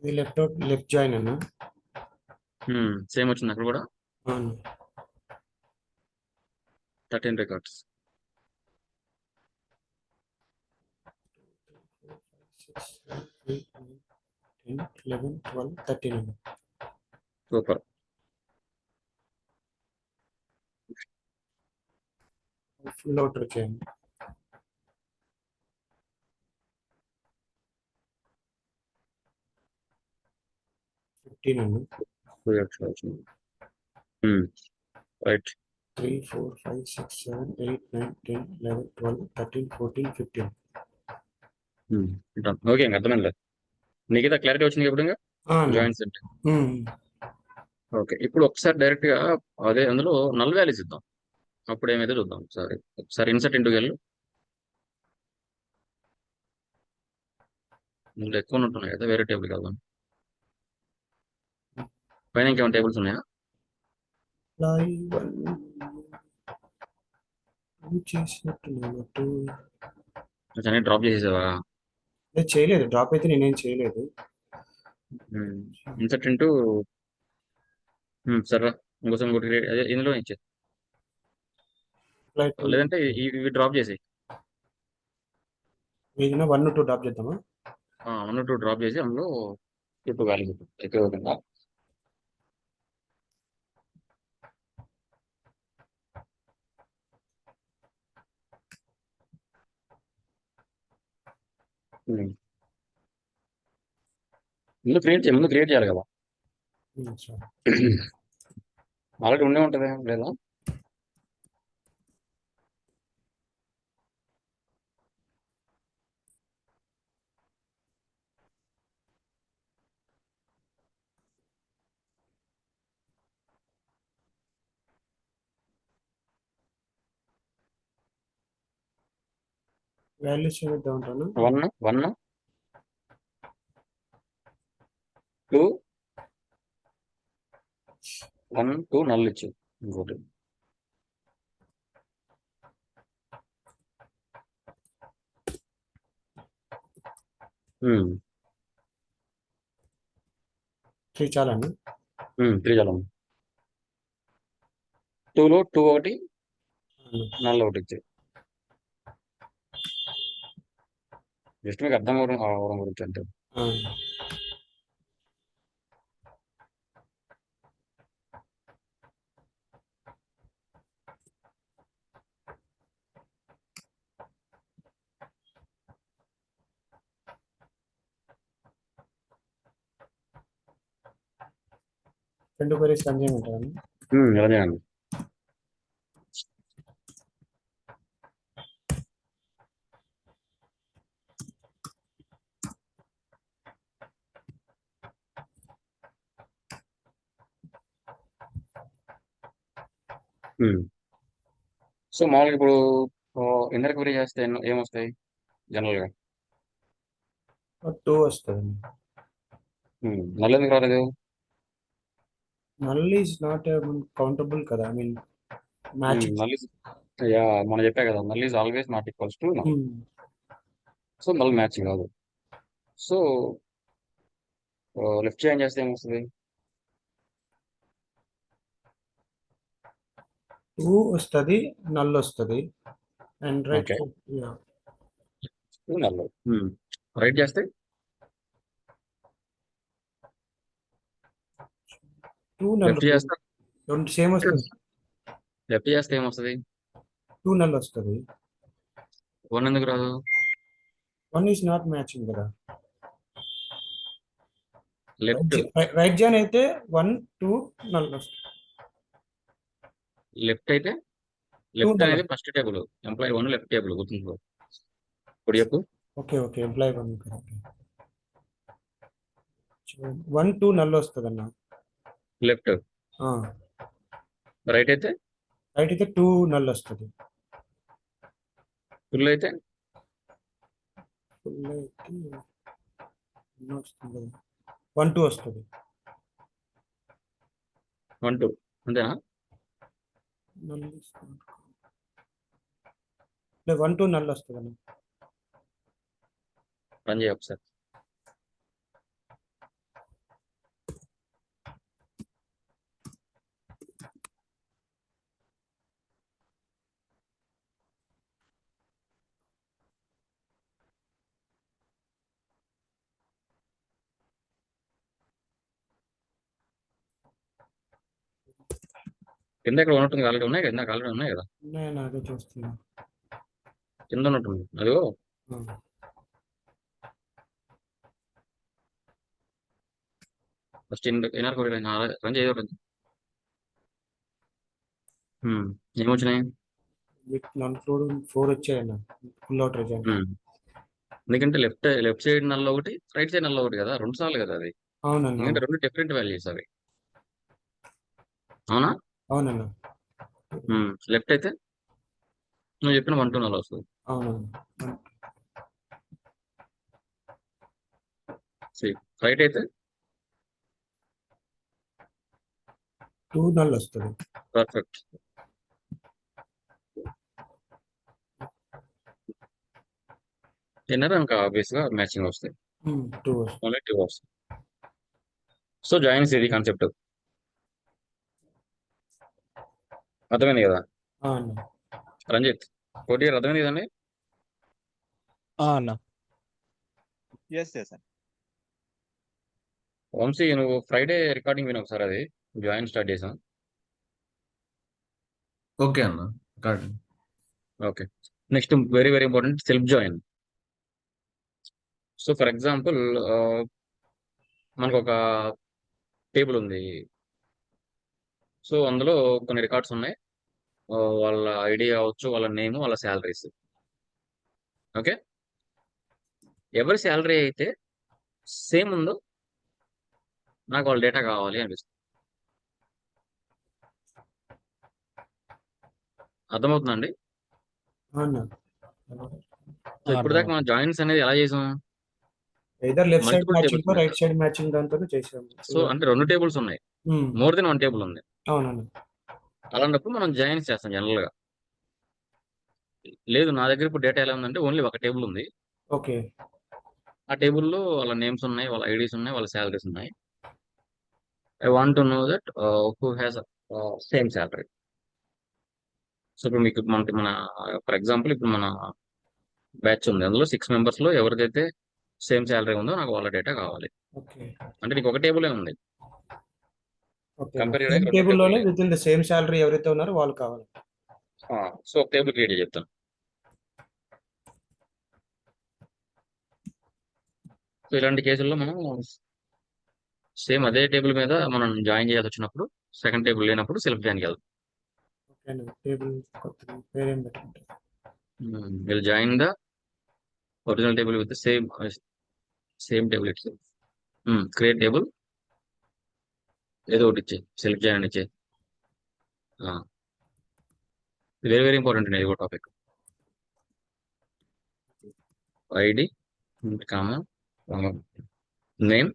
ఇది left join అన్న. Same వచ్చింది అక్కడ కూడా. అవును. 13 రికార్డ్స్. 13 అన్న. సూపర్. ఫుల్ అవుటర్ చేయండి. 15 అన్న. 2x వచ్చింది. రైట్. 3, 4, 5, 6, 7, 8, 9, 10, 11, 12, 13, 14, 15. ఓకే, ఇంకా అర్థమైంది. నీకైతే క్లారిటీ వచ్చింది ఇప్పుడు ఇంకా ఆ అన్న. జాయింట్స్ అంటే. ఓకే, ఇప్పుడు ఒకసారి డైరెక్ట్ గా అదే అందులో నల్ వాల్యూస్ ఇద్దాం. అప్పుడు ఏమైతే చూద్దాం. ఒకసారి ఇన్సర్ట్ ఇంటూ వెళ్ళు. ఇందులో ఎక్కువ ఉంటున్నాయి కదా, వేరే టేబుల్ కదా. పైన ఇంకేమైనా టేబుల్స్ ఉన్నాయా? చేసినట్టు అన్నీ డ్రాప్ చేసేసావా? చేయలేదు. డ్రాప్ అయితే నేనేం చేయలేదు. ఇన్సర్ట్ ఇంటూ సరే, ఇంకోసం ఇంకోటి అదే ఇందులో ఇచ్చే, లేదంటే ఇవి డ్రాప్ చేసి ఏదైనా 1, 2 డ్రాప్ చేద్దామా? 1, 2 డ్రాప్ చేసి అందులో ఇప్పుడు వాల్యూ ఎక్కువ అవుతుందా. ముందు క్రియేట్ చేయాలి కదా. ఆల్రెడీ ఉండే ఉంటుంది లేదా? వాల్యూస్ చేద్దాం ఉంటాను. 1, 1, 2, 1, 2 నల్లు ఇచ్చు ఇంకోటి. త్రీ చాలండి. 3 చాలా. 2లో 2 ఒకటి నల్లు ఒకటి ఇచ్చాయి. జస్ట్ మీకు అర్థం అవడం గురించి అంటే. రెండు క్వరీస్ రన్ చేయమంటారండి. ఎలా చేయండి. సో మామూలుగా ఇప్పుడు ఇన్నర్ క్వరీ చేస్తే ఏమొస్తాయి జనరల్గా? 2 వస్తుంది. నల్లు ఎందుకు రాలేదు? నల్ ఈజ్ నాట్ కౌంటబుల్ కదా. I mean match. యా, మనం చెప్పా కదా, null is always not equals to null. So null match కాదు. సో లెఫ్ట్ చేంజ్ చేస్తే ఏమొస్తుంది? 2 వస్తుంది, నల్ వస్తుంది. And right null. రైట్ చేస్తే 2 నల్ లెఫ్ట్ చేస్తే రెండు సేమ్ వస్తుంది. లెఫ్ట్ చేస్తే ఏమొస్తుంది? 2 నల్ వస్తుంది. 1 ఎందుకు రాదు? 1 ఈజ్ నాట్ మ్యాచింగ్ కదా. లెఫ్ట్ రైట్ జాయిన్ అయితే 1, 2 నల్ వస్తుంది. లెఫ్ట్ అయితే లెఫ్ట్ అనేది first table, employee 1 left table గుర్తుంచుకో. ఇప్పుడు చెప్పు. Okay, employee 1. 1, 2 నల్ వస్తుంది అన్న. లెఫ్ట్. రైట్ అయితే 2 నల్ వస్తుంది. ఫుల్ అయితే ఫుల్ అయితే 1, 2 వస్తుంది. 1, 2 అంతేనా? 1, 2 నల్ వస్తుంది అన్న. రన్ చేయ ఒకసారి. కింద ఇక్కడ ఉన్నట్టుంది, ఆల్రెడీ ఉన్నాయి కదా, ఇందాక ఆల్రెడీ ఉన్నాయి కదా, నేను అదే చూస్తున్నా. కింద ఉన్నట్టుంది అదిగో. ఆ, ఫస్ట్ ఇన్నర్ కొరియర్ రన్ చేయదు. ఏమొచ్చినాయి? విత్ నన్ ఫ్లోర్ 4 వచ్చాయన్న. Full out resign. ఉమ్, ఎందుకంటే లెఫ్ట్ సైడ్ నల్ల ఒకటి, రైట్ సైడ్ నల్ల ఒకటి కదా, రెండు సార్లు కదా అది. అవునన్నా. ఎందుకంటే రెండు డిఫరెంట్ వాల్యూస్ అవి, అవునా? అవునన్నా. లెఫ్ట్ అయితే నువ్వు చెప్పిన 1 2 నల్ల వస్తుంది. అవునన్నా. రైట్ అయితే 2 నల్ వస్తుంది. పర్ఫెక్ట్. ఇన్నర్ ఇంకా ఆబ్వియస్ గా మ్యాచింగ్ వస్తాయి, 2 వస్తుంది. ఓన్లీ 2 వస్తాయి. సో జాయిన్స్ ఇది కాన్సెప్ట్, అర్థమైంది కదా అన్న. రంజిత్? కొద్దిగా అర్థమైంది కదండి. అన్న. ఎస్ ఎస్ అండి. వంశీ నువ్వు ఫ్రైడే రికార్డింగ్ విను ఒకసారి, అది జాయిన్ స్టార్ట్ చేసాం. ఓకే అన్న. Card. Okay. Next very very important, self join. So for example మనకు ఒక టేబుల్ ఉంది. సో అందులో కొన్ని రికార్డ్స్ ఉన్నాయి, వాళ్ళ ఐడి కావచ్చు, వాళ్ళ నేమ్, వాళ్ళ శాలరీస్. ఓకే, ఎవరి శాలరీ అయితే సేమ్ ఉందో నాకు వాళ్ళ డేటా కావాలి అనిపిస్తుంది. అర్థమవుతుందండి? అన్న. సో ఇప్పుడు దాకా మనం జాయిన్స్ అనేది ఎలా చేసాం? Either left side multiple matching tables, right side matching దాంతో చేసాము. సో అంటే 2 టేబుల్స్ ఉన్నాయి, మోర్ దెన్ 1 టేబుల్ ఉంది. అవునన్నా. అలాంటప్పుడు మనం జాయిన్స్ చేస్తాం జనరల్ గా. లేదు నా దగ్గర ఇప్పుడు డేటా ఎలా ఉందంటే ఓన్లీ ఒక టేబుల్ ఉంది, ఓకే. ఆ టేబుల్లో వాళ్ళ నేమ్స్ ఉన్నాయి, వాళ్ళ ఐడీస్ ఉన్నాయి, వాళ్ళ శాలరీస్ ఉన్నాయి. I want to know that who has same salary. So ఇప్పుడు మీకు మన ఫర్ ఎగ్జాంపుల్ ఇప్పుడు మన బ్యాచ్ ఉంది, అందులో 6 మెంబర్స్ లో ఎవరికైతే సేమ్ శాలరీ ఉందో నాకు వాళ్ళ డేటా కావాలి. ఓకే. అంటే నీకు ఒక టేబులే ఉంది, ఓకే. కంపేర్ సేమ్ చేయడానికి 2 టేబుల్లోనే table. With in the same salary ఎవరైతే ఉన్నారో వాళ్ళు కావాలి. సో ఒక టేబుల్ క్రియేట్ చెప్తాను. సో ఇలాంటి కేసుల్లో మనం సేమ్ అదే టేబుల్ మీద మనం జాయిన్ చేయాల్సి వచ్చినప్పుడు, సెకండ్ టేబుల్ లేనప్పుడు సెల్ఫ్ జాయిన్కి వెళ్తాం. ఓకే. టేబుల్ కొత్తది పేరేం పెట్టుకుంటారు? Will join the original table with same table it's. Create table ఏదో ఒకటి ఇచ్చే, సెల్ఫ్ జాయిన్ ఇచ్చే. వెరీ వెరీ ఇంపార్టెంట్ అండి, ఇది టాపిక్. ఐడి కామా నేమ్,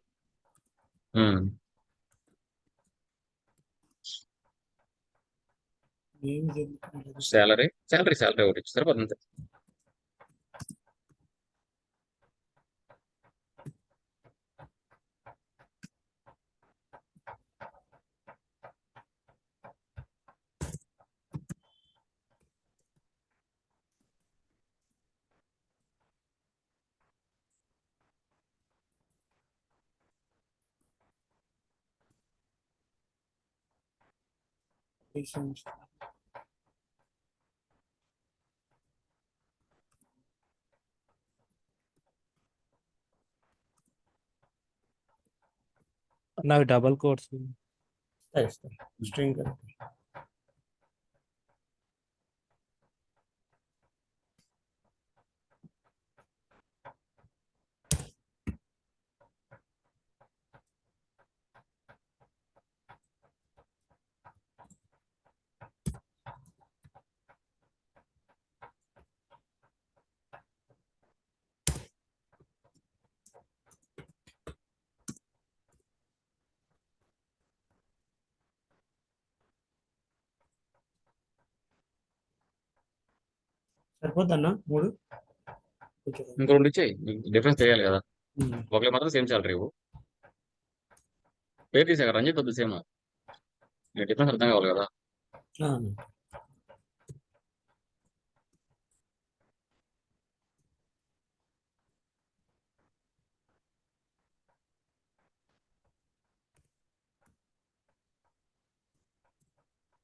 ఏమి శాలరీ శాలరీ ఒకటి ఇచ్చి సరిపోతుంది. నాకు డబల్ కోర్స్. స్ట్రింగ్. సరిపోద్దన్నా 3. ఇంకో 2 ఇచ్చేయి, డిఫరెన్స్ తెలియాలి కదా. ఒకరికి మాత్రం సేమ్ శాలరీ ఇవ్వు. పేరు తీసాక రంజిత్ వద్దు, సేమ్ డిఫరెన్స్ అర్థం కావాలి కదా.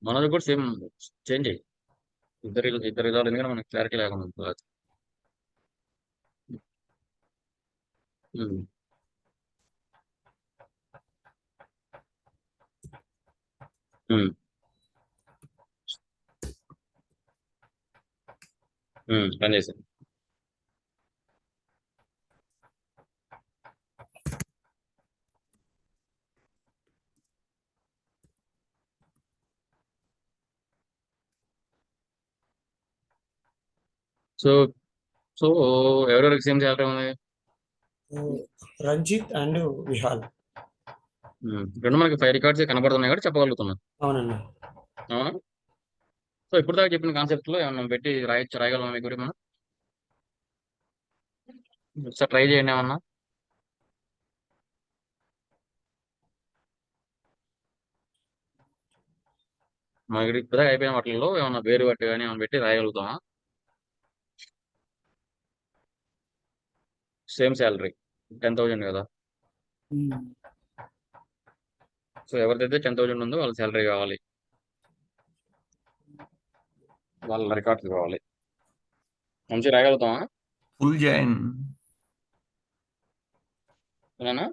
మనది కూడా సేమ్ చేంజ్ అయ్యి ఇద్దరు ఇదాలు ఎందుకంటే మనకి క్లారిటీ లేకుండా ఉంటుంది. ఉమ్, ఉమ్, పని చేసాను. సో సో ఎవరెవరికి సేమ్ శాలరీ ఉంది? రంజిత్ అండ్ విహాల్. రెండు మనకి 5 రికార్డ్స్ కనబడుతున్నాయి కాబట్టి చెప్పగలుగుతున్నాం. అవునన్నా. అవునా? సో ఇప్పుడు దాకా చెప్పిన కాన్సెప్ట్ లో ఏమన్నా పెట్టి రాయగలమా మీ గురి మనం? ఒకసారి ట్రై చేయండి ఏమన్నా. మనకి ఇప్పుడు దాకా అయిపోయిన వాటిల్లో ఏమన్నా వేరు పట్టి కానీ ఏమన్నా పెట్టి రాయగలుగుతామా? సేమ్ శాలరీ 10,000 కదా. సో ఎవరిదైతే 10,000 ఉందో వాళ్ళ శాలరీ కావాలి, వాళ్ళ రికార్డ్స్ కావాలి. మంచిగా రాయగలుగుతామా? Full join. అవునా?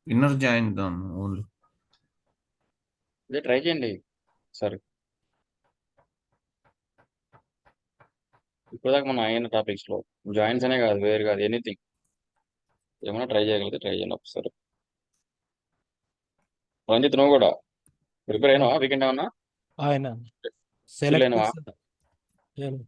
Inner join done only. ఇదే ట్రై చేయండి సరే. ఇప్పుడు దాకా మనం అయిన టాపిక్స్ లో జాయిన్స్ అనే కాదు, వేరు కాదు, ఎనీథింగ్ ఏమైనా ట్రై చేయగలిగితే ట్రై చేయండి ఒకసారి. రంజిత్ నువ్వు కూడా ప్రిపేర్ అయినావా? వీకెండ్ ఏమన్నా ఆయన ఫుల్ అయినావా? సెలెక్ట్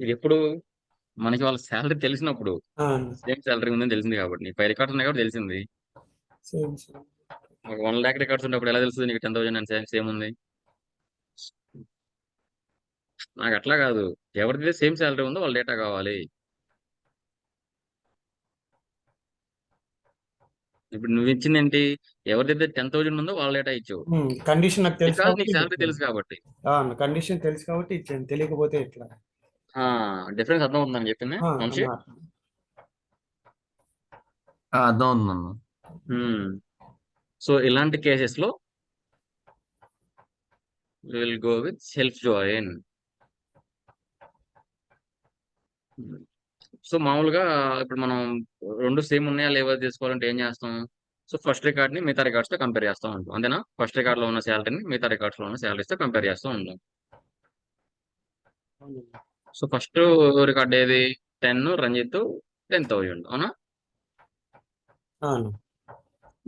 ఇది ఎప్పుడు మనకి వాళ్ళ శాలరీ తెలిసినప్పుడు, సేమ్ శాలరీ ఉందని తెలిసింది కాబట్టి, నీకు 5 రికార్డ్స్ ఉన్నాయి కాబట్టి తెలిసింది. సేమ్ ఒక 1 lakh రికార్డ్స్ ఉన్నప్పుడు ఎలా తెలుస్తుంది నీకు 10,000 అని సేమ్ ఉంది? నాకు అట్లా కాదు, ఎవరిదైతే సేమ్ శాలరీ ఉందో వాళ్ళ డేటా కావాలి. ఇప్పుడు నువ్వు ఇచ్చింది ఏంటి? ఎవరిదైతే 10,000 ఉందో వాళ్ళ డేటా ఇచ్చావు. కండిషన్ నాకు తెలుసు బికాస్ నీకు కాబట్టి శాలరీ తెలుసు కాబట్టి. కండిషన్ తెలుసు కాబట్టి ఇచ్చాను, తెలియకపోతే ఎట్లా? డిఫరెన్స్ అర్థం అవుతుందని చెప్పింది మంచి. అర్థం అవుతుందన్న. సో ఇలాంటి కేసెస్ లో will go with self join. So మామూలుగా ఇప్పుడు మనం రెండు సేమ్ ఉన్నాయా లేవా తీసుకోవాలంటే ఏం చేస్తాం? సో ఫస్ట్ రికార్డ్ ని మిగతా రికార్డ్స్ తో కంపేర్ చేస్తూ ఉంటాం, అంతేనా? ఫస్ట్ రికార్డ్ లో ఉన్న శాలరీని మిగతా రికార్డ్స్ లో ఉన్న శాలరీస్ తో కంపేర్ చేస్తూ ఉంటాం. సో ఫస్ట్ రికార్డ్ ఏది? 10 రంజిత్ 10,000, అవునా?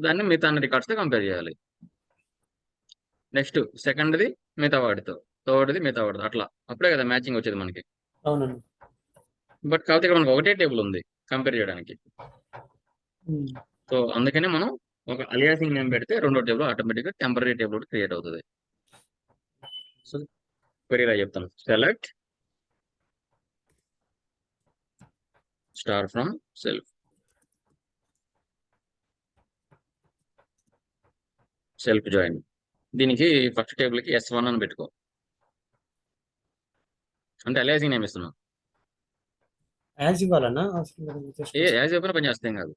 దాన్ని మిగతా అన్ని రికార్డ్స్ తో కంపేర్ చేయాలి. నెక్స్ట్ సెకండ్ది మిగతా వాడితో, థర్డ్ది మిగతా వాడితో, అట్లా అప్పుడే కదా మ్యాచింగ్ వచ్చేది మనకి. అవునండి. బట్ కాకపోతే ఇక్కడ మనకు ఒకటే టేబుల్ ఉంది కంపేర్ చేయడానికి. సో అందుకనే మనం ఒక అలియాసింగ్ నేమ్ పెడితే రెండో టేబుల్ ఆటోమేటిక్గా టెంపరీ టేబుల్ క్రియేట్ అవుతుంది. సో క్వెరీలా చెప్తాను. Select star from self, self join. దీనికి ఫస్ట్ టేబుల్కి S1 అని పెట్టుకో, అంటే అలియాసింగ్ నేమ్ ఇస్తున్నాం. యాజ్ ఇవ్వాలన్నా యాజ్ చెప్పిన పని చేస్తాం కాదు.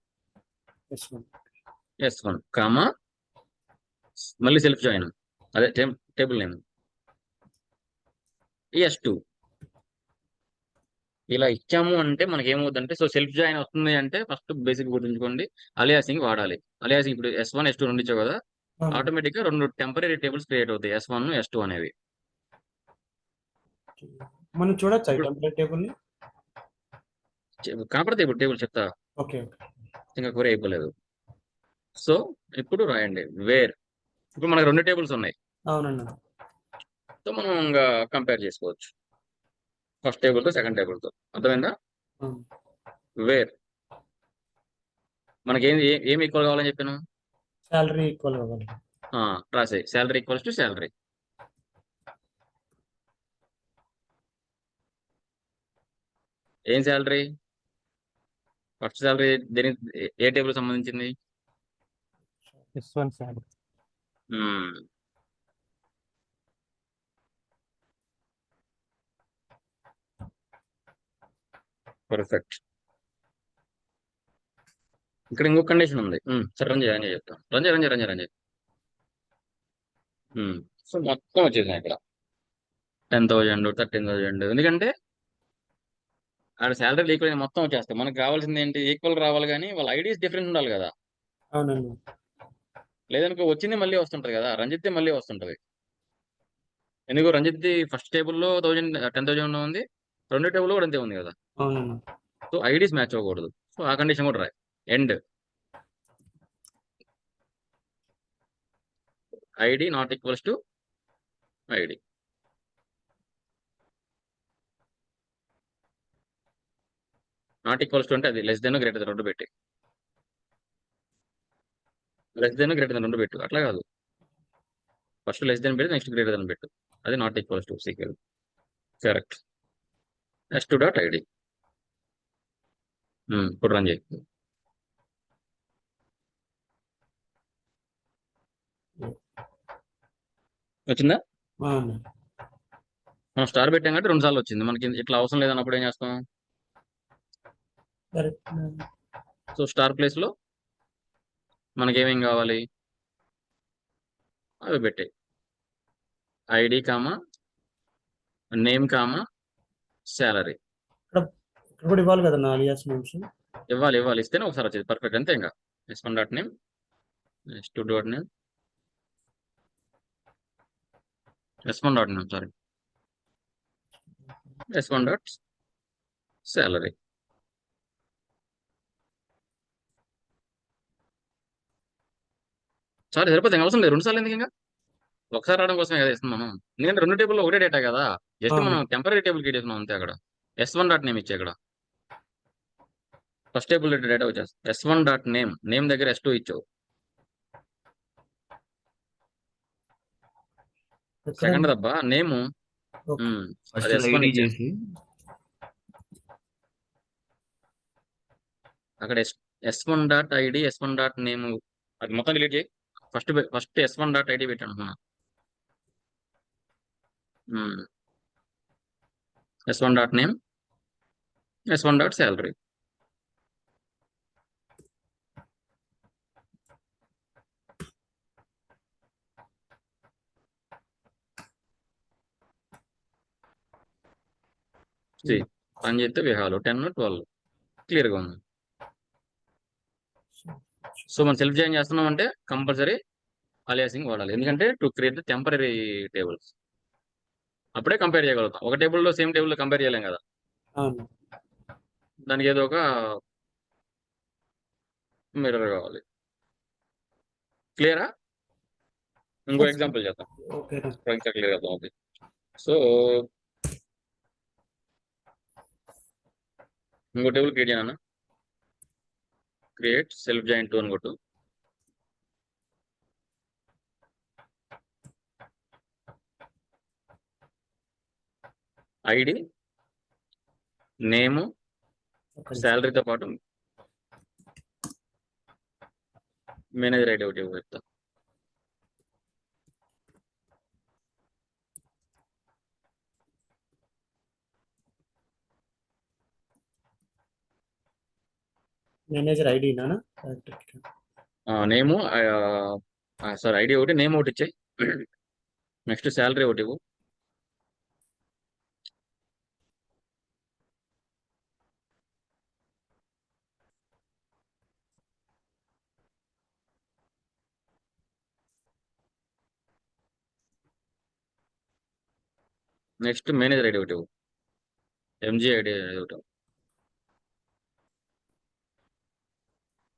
S1 కామా మళ్ళీ సెల్ఫ్ జాయిన్, అదే టేబుల్ నేమ్ S2. ఇలా ఇచ్చాము అంటే మనకి ఏమవుతుందంటే, సో సెల్ఫ్ జాయిన్ వస్తుంది అంటే ఫస్ట్ బేసిక్ గుర్తుంచుకోండి, అలియాసింగ్ వాడాలి. అలియాసింగ్ ఇప్పుడు S1 S2 రెండు ఇచ్చావు కదా, ఆటోమేటిక్గా రెండు టెంపరీ టేబుల్స్ క్రియేట్ అవుతాయి, S1 S2 అనేవి. మనం చూడొచ్చా టెంపరీ టేబుల్ ని? కనపడతాయి ఇప్పుడు టేబుల్, చెప్తా. ఓకే ఇంకా క్వరీ అయిపోలేదు. సో ఇప్పుడు రాయండి వేర్. ఇప్పుడు మనకు రెండు టేబుల్స్ ఉన్నాయి. అవునండి. సో మనం ఇంకా కంపేర్ చేసుకోవచ్చు ఫస్ట్ టేబుల్తో సెకండ్ టేబుల్తో, అర్థమైందా? వేర్ మనకి ఏమి ఈక్వల్ కావాలని చెప్పాను? శాలరీ ఈక్వల్ కావాలి. రాసే శాలరీ ఈక్వల్స్ టు శాలరీ. ఏం శాలరీ? ఫస్ట్ శాలరీ దేని ఏ టేబుల్ సంబంధించింది? S1 salary. పర్ఫెక్ట్. ఇక్కడ ఇంకొక కండిషన్ ఉంది. సరే రంజయ్ చెప్తాను. రంజయ్. సో మొత్తం వచ్చేసాయి ఇక్కడ 10,000 13,000. ఎందుకంటే ఆడ శాలరీ ఈక్వల్ మొత్తం వచ్చేస్తాయి. మనకు కావాల్సింది ఏంటి? ఈక్వల్ రావాలి, కానీ వాళ్ళ ఐడీస్ డిఫరెంట్ ఉండాలి కదా. అవునండి. లేదనుకో వచ్చింది మళ్ళీ వస్తుంటది కదా, రంజిత్ మళ్ళీ వస్తుంటది. ఎందుకు రంజిత్ ఫస్ట్ టేబుల్లో 10,000 ఉంది, రెండో టేబుల్లో కూడా అంతే ఉంది కదా. అవునండి. సో ఐడీస్ మ్యాచ్ అవ్వకూడదు. సో ఆ కండిషన్ కూడా రాయి. End ID not equals to ID. Not equals to అంటే అది లెస్ దెన్ గ్రేటర్ దెన్ రెండు పెట్టి, లెస్ దెన్ గ్రేటర్ దెన్ రెండు పెట్టు. అట్లా కాదు, ఫస్ట్ లెస్ దెన్ పెట్టి నెక్స్ట్ గ్రేటర్ దెన్ పెట్టు. అది not equals to sequel. Correct. S2 dot ID. ఇప్పుడు రన్ చేయి. వచ్చిందా? అవునండి. మనం స్టార్ పెట్టాం కాబట్టి 2 సార్లు వచ్చింది. మనకి ఇట్లా అవసరం లేదన్నప్పుడు ఏం చేస్తాం? కరెక్ట్. సో స్టార్ ప్లేస్ లో మనకి ఏమేం కావాలి అవి పెట్టాయి. ID comma name comma salary ఇక్కడ కూడా ఇవ్వాలి కదన్నా అలియాస్ నేమ్స్. ఇవ్వాలి. ఇస్తేనే ఒకసారి వచ్చేది. పర్ఫెక్ట్. అంతే. ఇంకా S1 dot name, S2 dot name, S1 dot name sorry, S1 dot salary. Sorry సరిపోతుంది. అవసరం లేదు 2 సార్లు ఎందుకు, ఇంకా ఒకసారి రావడం కోసమే కదా ఇస్తున్నాం మనం. ఎందుకంటే 2 టేబుల్లో ఒకటే డేటా కదా, జస్ట్ మనం టెంపరీ టేబుల్ క్రియేట్ చేస్తున్నాం అంతే. అక్కడ S1 డాట్ నేమ్ ఇచ్చే, ఇక్కడ ఫస్ట్ టేబుల్ డేటా వచ్చేస్తుంది. S1 డాట్ నేమ్, నేమ్ దగ్గర S2 ఇచ్చావు. సెకండ్ దబ్బా నేము, ఫస్ట్ అది S1 ఐడి ఇచ్చా. చేసి అక్కడ S1 dot ID, S1 dot name, అది మొత్తం డిలీట్ చేయి. ఫస్ట్ S1 డాట్ ఐడి పెట్టాను. S1 dot name, S1 dot salary. పని చేస్తే విహాలు 10 12 క్లియర్గా ఉంది. సో మనం సెల్ఫ్ జాయిన్ చేస్తున్నాం అంటే కంపల్సరీ అలియాసింగ్ వాడాలి. ఎందుకంటే to create the temporary tables, అప్పుడే కంపేర్ చేయగలుగుతాం. ఒక టేబుల్లో సేమ్ టేబుల్లో కంపేర్ చేయలేం కదా, అవును. దానికి ఏదో ఒక మిర్రర్ కావాలి. క్లియరా? ఇంకో ఎగ్జాంపుల్ చేద్దాం, ఓకే. ఇంకా క్లియర్ అవుతాం. ఓకే. సో ఇంకో టేబుల్ క్రియేట్ చేయనా, క్రియేట్ సెల్ఫ్ జాయిన్ 2 అని కొట్టు. ఐడి నేము శాలరీతో పాటు మేనేజర్ ఐడి ఒకటి చెప్తా. మేనేజర్ ఐడినా? నేము సారీ ఐడి ఒకటి, నేమ్ ఒకటి ఇచ్చాయి. నెక్స్ట్ శాలరీ ఒకటి ఇవ్వు. నెక్స్ట్ మేనేజర్ ఐడి ఒకటి ఇవ్వు. ఎంజీ ఐడి ఒకటి.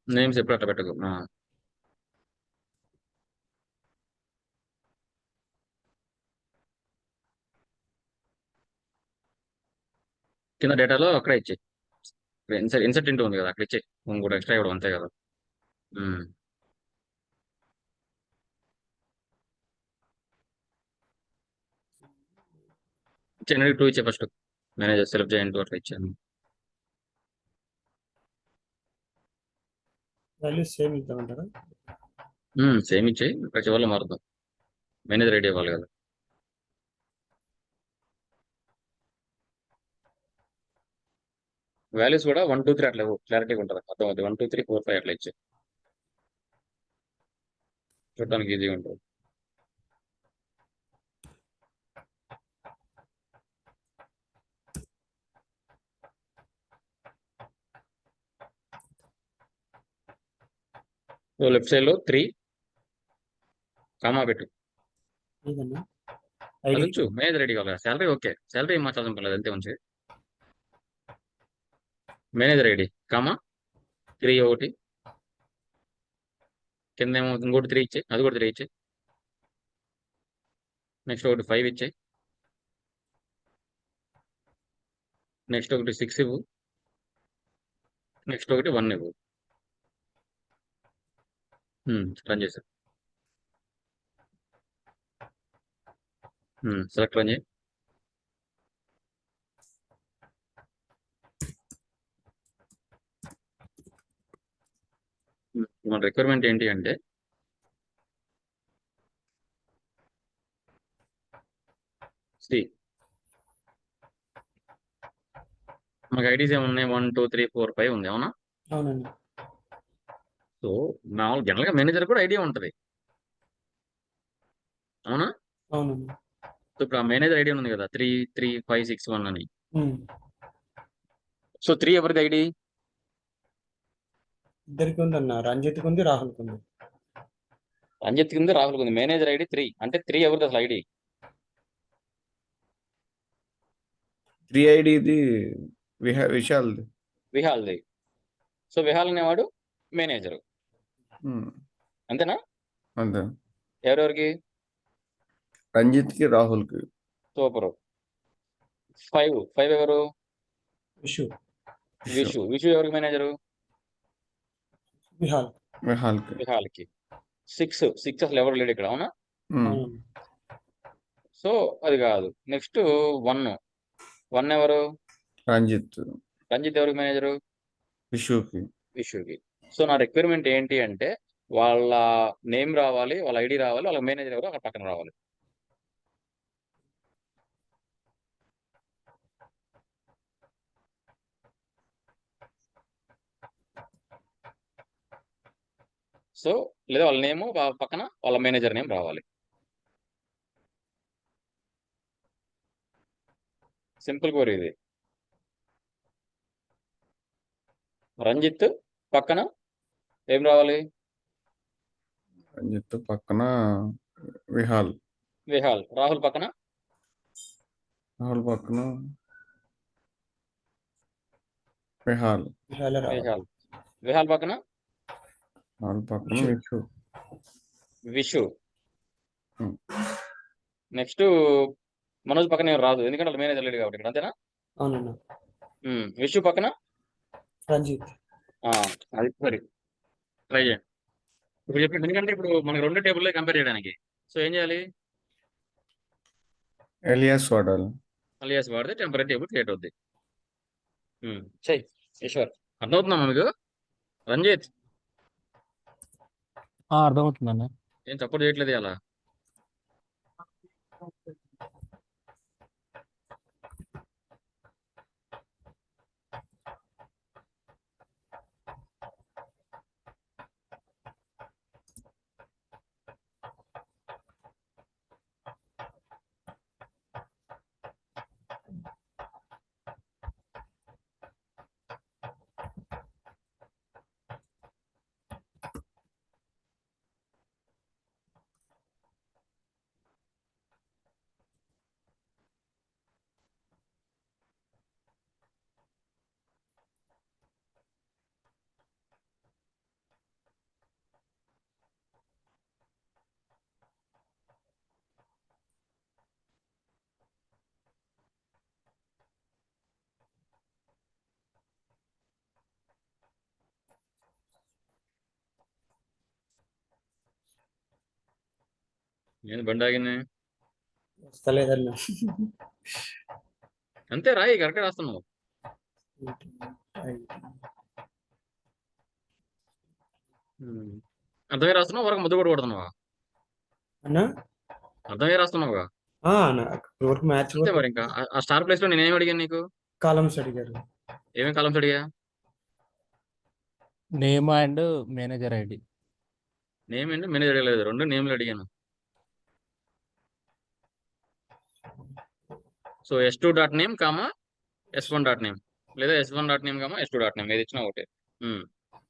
నేమ్స్ ఎప్పుడు అట్లా పెట్టకు. కింద డేటాలో అక్కడ ఇచ్చేయి. ఇన్సర్ట్ ఇంటూ ఉంది కదా, అక్కడ ఇచ్చేయి. ఇంకోటి ఎక్స్ట్రా ఇవ్వడం అంతే కదా. జనరల్ 2 ఇచ్చే ఫస్ట్. మేనేజర్ సెలెక్ట్ చేయండి అట్లా ఇచ్చాను. Values same ఇద్దామంటారా? సేమ్ ఇచ్చేయి, ఇక్కడ చివరిలో మారుద్దాం. మేనేజర్ ఐడి ఇవ్వాలి కదా. వాల్యూస్ కూడా 1 2 3 అట్లా క్లారిటీగా ఉంటుంది, అర్థమవుతుంది. 1 2 3 4 5 అట్లా ఇచ్చే చూడడానికి ఈజీగా ఉంటుంది. సో లెఫ్ట్ సైడ్ లో 3 కామా పెట్టు. ఇదన్నా ఐడి అదొచ్చు మేనేజర్ ఐడి కావాలి. శాలరీ ఓకే, శాలరీ ఏం మార్చాల్సిన పర్లేదు, అంతే మంచి. మేనేజర్ ఐడి కామా 3 ఒకటి, కింద ఏమో ఇంకోటి 3 ఇచ్చే, అది కూడా 3 ఇచ్చే. నెక్స్ట్ ఒకటి 5 ఇచ్చే, నెక్స్ట్ ఒకటి 6 ఇవ్వు, నెక్స్ట్ ఒకటి 1 ఇవ్వు. రన్ చేశారు. సెలెక్ట్ రన్ చేయి. మన రిక్వైర్మెంట్ ఏంటి అంటే సి మనకి ఐడీస్ ఏమున్నాయి, 1 2 3 4 5 ఉంది, అవునా? అవునండి. సో మామూలు జనరల్గా మేనేజర్ కూడా ఐడియా ఉంటుంది, అవునా? అవునండి. సో ఇప్పుడు ఆ మేనేజర్ ఐడి ఉంది కదా, 3 3 5 6 1 అని. ఉమ్. సో 3 ఎవరిది ఐడి? ఇద్దరికి ఉందన్న, రంజిత్కి ఉంది, రాహుల్కి ఉంది. రంజిత్ కింద రాహుల్ ఉంది. మేనేజర్ ఐడి 3 అంటే 3 ఎవరిది అసలు ఐడి? 3 ఐడి ఇది విశాల్ది. విహాల్ది. సో విహాల్ అనేవాడు మేనేజరు, అంతేనా? అంతే. ఎవరెవరికి? రంజిత్కి రాహుల్కి. సూపరు. 5 ఎవరు? విషు, విషు ఎవరికి మేనేజరు? విహాల్. విహాల్కి. విహాల్కి. 6 అసలు ఎవరు లేడు ఇక్కడ, అవునా? అవునండి. సో అది కాదు. నెక్స్ట్ 1 ఎవరు? రంజిత్. రంజిత్ ఎవరికి మేనేజరు? విషుకి. విషుకి. సో నా రిక్వైర్మెంట్ ఏంటి అంటే వాళ్ళ నేమ్ రావాలి, వాళ్ళ ఐడి రావాలి, వాళ్ళ మేనేజర్ ఎవరు అక్కడ పక్కన రావాలి. సో లేదా వాళ్ళ నేమ్ పక్కన వాళ్ళ మేనేజర్ నేమ్ రావాలి. సింపుల్ కోర్ ఇది. రంజిత్ పక్కన ఏం రావాలి? రంజిత్ పక్కన విహాల్. విహాల్. రాహుల్ పక్కన రాహుల్ పక్కన విహాల్. విహాల రాహుల్. విహాల్. విహాల్ పక్కన రాహుల్ పక్కన విషు. విషు. Hmm. నెక్స్ట్ మనోజ్ పక్కన ఏం రాదు, ఎందుకంటే వాళ్ళ మేనేజర్ లేడు కాబట్టి ఇక్కడ, అంతేనా? అవునన్నా. విషు పక్కన రంజిత్. అది మరి ట్రై చేయండి. ఇప్పుడు చెప్పండి, ఎందుకంటే ఇప్పుడు మనకి 2 టేబుల్లో కంపేర్ చేయడానికి. సో ఏం చేయాలి? ఎలియాస్ వాడాలి. అలియాస్ వాడితే టెంపరీ టేబుల్ క్రియేట్ అవుద్ది. చెయ్యి ఈశ్వర్. అర్థమవుతుందా మీకు? రంజిత్ అర్థమవుతుందన్న. ఏం సపోర్ట్ చేయట్లేదు అలా. నేను బండి ఆగింది. వస్తలేదన్నా. అంతే రాయి, కరెక్ట్ రాస్తున్నావు. అర్థమే రాస్తున్నావు, వరకు ముద్దు కూడా కొడుతున్నావా? అన్నా అర్థమే రాస్తున్నావుగా. అన్న వరకు మ్యాచ్ అంతే మరి ఇంకా ఆ స్టార్ ప్లేస్ లో నేనేం అడిగాను నీకు? కాలమ్స్ అడిగారు. ఏమేం కాలమ్స్ అడిగా? Name and manager ID. Name ఏంటి, మేనేజర్ అడగలేదు, రెండు నేమ్లు అడిగాను. So S2 dot name comma S1 dot name, లేదా S1 dot name comma S2 dot name, ఏది ఇచ్చినా ఒకటే.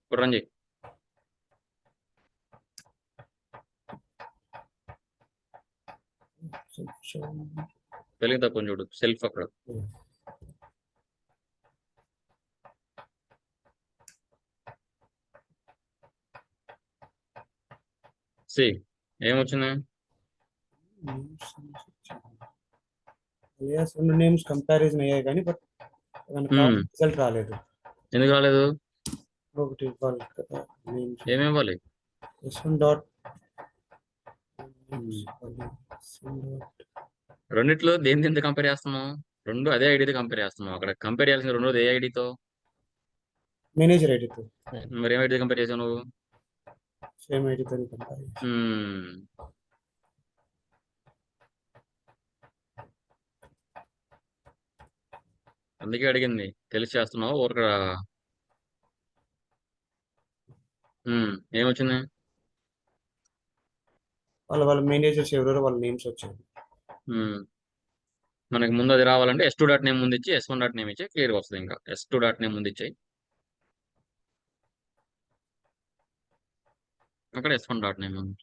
ఇప్పుడు రన్ చేయి. తెలియదు తక్కువ చూడు, సెల్ఫ్ అక్కడ. సి ఏమొచ్చింది? రెండు నేమ్స్ కంపారిజన్ అయ్యాయి కానీ బట్ రిజల్ట్ రాలేదు. ఎందుకు రాలేదు? ఒకటి ఇవ్వాలి కదా నేమ్స్. ఏమేమి ఇవ్వాలి? S1 డాట్ రెండిట్లో దేని దీంతో కంపేర్ చేస్తున్నావు? రెండు అదే ఐడితో కంపేర్ చేస్తున్నావు. అక్కడ కంపేర్ చేయాల్సిన రెండోది ఏ ఐడితో? మేనేజర్ ఐడితో. మరి ఏం ఐడితో కంపేర్ చేసావు నువ్వు? సేమ్ ఐడితో కంపేర్. అందుకే అడిగింది, తెలిసి చేస్తున్నావు ఊరక. ఏమొచ్చింది? వాళ్ళ మేనేజర్స్ ఎవరెవరో వాళ్ళ నేమ్స్ వచ్చాయి. మనకి ముందు అది రావాలంటే S2 డాట్ నేమ్ ముందు ఇచ్చి S1 డాట్ నేమ్ ఇచ్చి క్లియర్గా వస్తుంది. ఇంకా S2 డాట్ నేమ్ ముందు ఇచ్చాయి, అక్కడ S1 డాట్ నేమ్ ఉంది.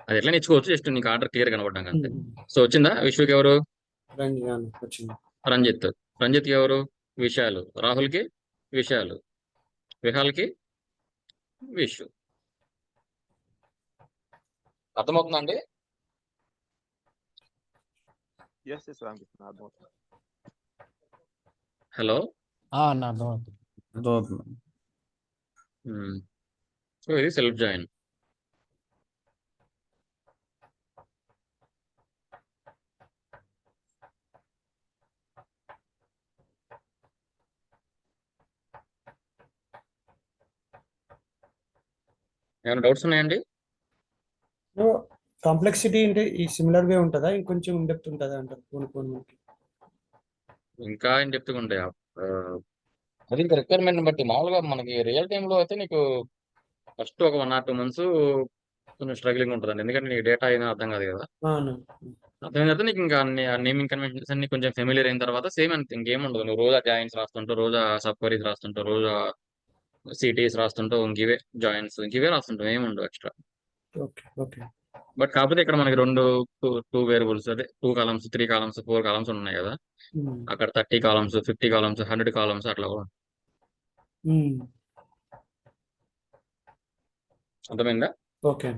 అది ఎట్లా నేర్చుకోవచ్చు, జస్ట్ నీకు ఆర్డర్ క్లియర్ కనబడ్డాక అంతే. సో వచ్చిందా? విశ్వకి ఎవరు? వచ్చింది. రంజిత్. రంజిత్కి ఎవరు? విశాలు. రాహుల్కి విశాలు. విహాల్కి విశ్వ. అర్థమవుతుందా అండి? ఎస్ ఎస్ రామకృష్ణ అర్థమవుతుంది. హలో. అన్న అర్థమవుతుంది. అర్థమవుతుంది. సో ఇది సెల్ఫ్ జాయిన్. ఏమైనా డౌట్స్ ఉన్నాయండి? కాంప్లెక్సిటీ అంటే ఈ సిమిలర్ గా ఉంటుందా, ఇంకొంచెం ఇండెప్త్ ఉంటుందా అంటారు కొన్ని. ఇంకా ఏం చెప్తూ ఉంటాయి. అది ఇంకా రిక్వైర్మెంట్ బట్టి. మామూలుగా మనకి రియల్ టైంలో అయితే నీకు ఫస్ట్ ఒక 1 or 2 months కొంచెం స్ట్రగ్లింగ్ ఉంటుందండి, ఎందుకంటే నీకు డేటా అయినా అర్థం కాదు కదా. అర్థమైన తర్వాత నీకు ఇంకా అన్ని నేమింగ్ కన్వెన్షన్స్ అన్ని కొంచెం ఫెమిలియర్ అయిన తర్వాత సేమ్ అంతే, ఇంకేం ఉండదు. నువ్వు రోజా జాయిన్స్ రాస్తుంటావు, రోజా సబ్ క్వరీస్ రాస్తుంటావు, రోజా సిటీస్ రాస్తుంటావు, ఇంకివే జాయిన్స్ ఇంకివే రాస్తుంటావు, ఏమి ఉండవు ఎక్స్ట్రా. ఓకే. బట్ కాకపోతే ఇక్కడ మనకి టూ వేరియబుల్స్, అదే 2 columns 3 columns 4 columns ఉన్నాయి కదా. అక్కడ 30 columns 50 columns 100 columns అట్లా కూడా. అర్థమైందా? ఓకే.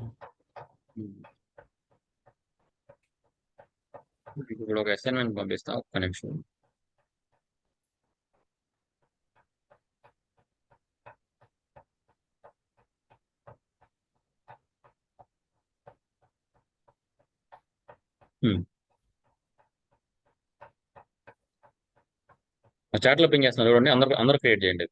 ఇప్పుడు ఒక అసైన్మెంట్ పంపిస్తా, ఒక్క నిమిషం. చాట్ లో పింగ్ చేస్తున్నారు చూడండి, అందరూ క్రియేట్ చేయండి.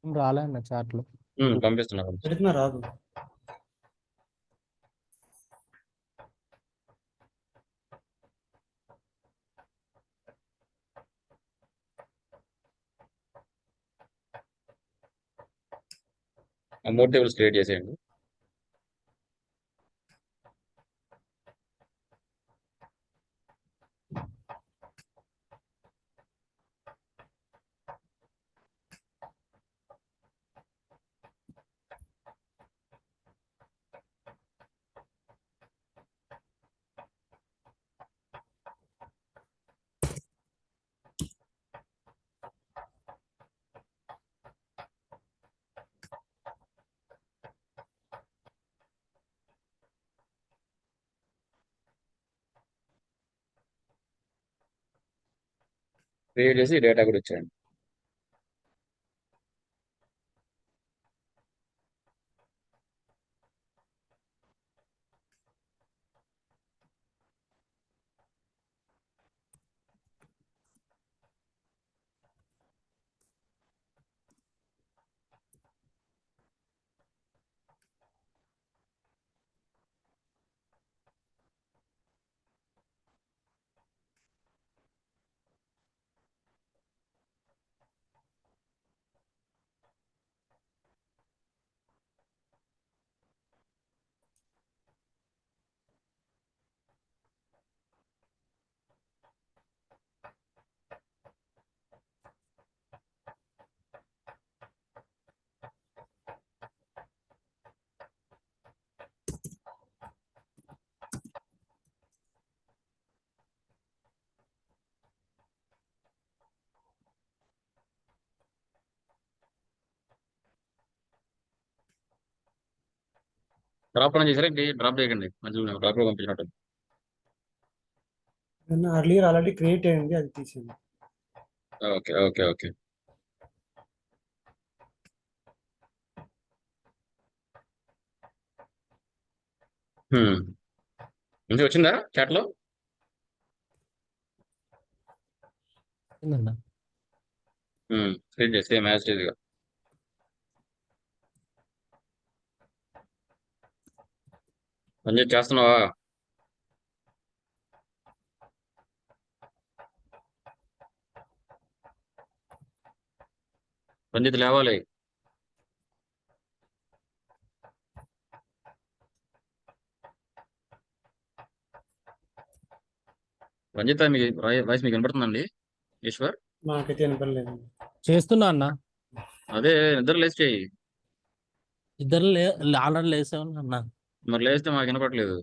రాలే అన్న చాట్లో. పంపిస్తున్నారు. పెడుతున్నా రాదు. ఆ 3 టేబుల్స్ క్రియేట్ చేసేయండి. క్రియేట్ చేసి డేటా కూడా ఇచ్చేయండి. డ్రాప్ అని చేశారా ఏంటి? డ్రాప్ చేయకండి, మధ్యలో డ్రాప్ లో పంపించినట్టు. అర్లియర్ ఆల్రెడీ క్రియేట్ అయింది, అది తీసింది. Okay okay okay. మంచిగా వచ్చిందా చాట్ లో? ఏందన్నా? క్రియేట్ చేస్తే మ్యాచ్ ఇదిగా. రంజిత్ చేస్తున్నావా? రంజిత్ లేవాలి. రంజిత్ మీ వాయిస్ మీకు వినపడుతుందండి? ఈశ్వర్ నాకైతే వినపడలేదు. చేస్తున్నా అన్న. అదే నిద్ర లేచి చేయి. ఇద్దరు ఆల్రెడీ లేసే ఉన్నా అన్న. మరి లేస్తే మాకు వినపడలేదు.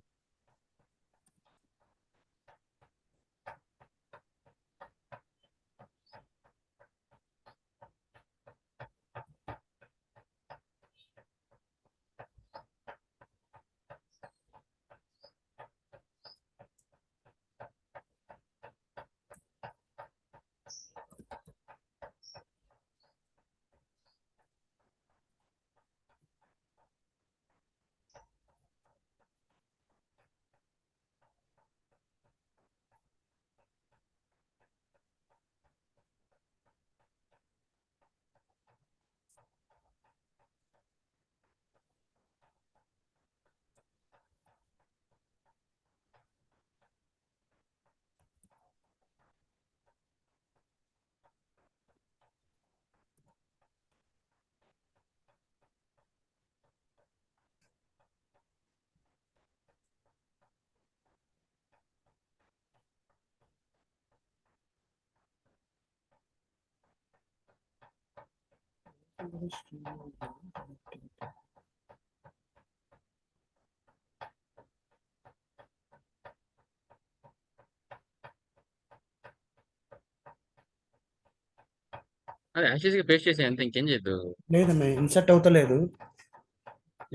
అదే యాక్చువల్గా పేస్ట్ చేసి అంతే, ఇంకేం చేయొద్దు. లేదన్న, ఇన్సర్ట్ అవుతలేదు.